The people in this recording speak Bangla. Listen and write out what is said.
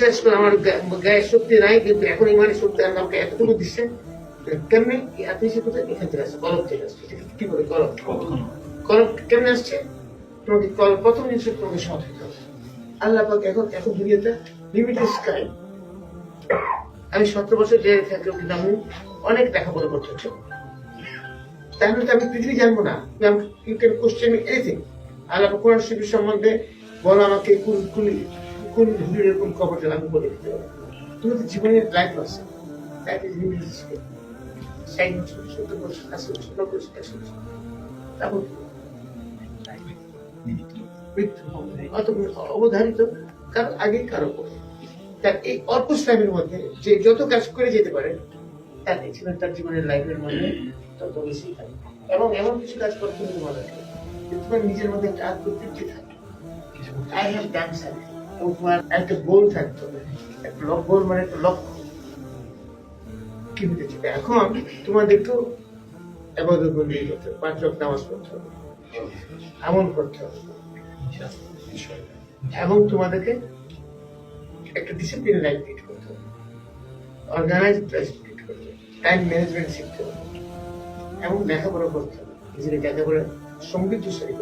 আমার গায়ে শক্তি নাই, কিন্তু এখন ইমানের শক্তি আমাকে এতটুকু দিচ্ছে। কেমনে আপনি সে কোথায় এখান থেকে আসছে, কলম থেকে আসছে। কি করে কলম কলম কেমনে আসছে? তোমাকে প্রথম জিনিস তোমাকে সৎ হতে হবে। আল্লাহ পাক এখন এখন দুনিয়াতে লিমিটেড স্কাই। আমি 17 বছর জেলে থাকলেও কিন্তু আমি অনেক লেখাপড়া করতে হচ্ছে। তাহলে তো আমি পৃথিবী জানবো না। You can question me anything. Allah পাক কোরআন শরীফের সম্বন্ধে বলো আমাকে কোন হুজুরের কোন খবর জানা, আমি বলে দিতে পারবো। তুমি তো জীবনের লাইফ আছে, লাইফ ইজ লিমিটেড স্কেল। 60 বছর, 70 বছর, 80 বছর, 90 বছর, 100 বছর, তারপর অবধারিত কারো আগে কারো পরে। তার এই অল্প টাইমের মধ্যে যে যত কাজ করে যেতে পারে, তার জীবনের লাইফের মধ্যে তত বেশি থাকে। এবং এমন কিছু কাজ করতে হবে মনে রাখবে, তোমার নিজের মধ্যে একটা আত্মতৃপ্তি থাকে। I have done something. এবং তোমার একটা গোল থাকতে হবে, একটা গোল মানে একটা লক্ষ্য। কি হতে চাই এখন তোমাদেরকেও ইবাদত বন্দেগী করতে হবে, 5 ওয়াক্ত নামাজ পড়তে হবে, আমল করতে হবে, এবং তোমাদেরকে একটা ডিসিপ্লিন লাইফ লিড করতে হবে, অর্গানাইজড লাইফ লিড করতে হবে, টাইম ম্যানেজমেন্ট শিখতে হবে, এবং লেখাপড়া করতে হবে, নিজের লেখাপড়া সমৃদ্ধশালী।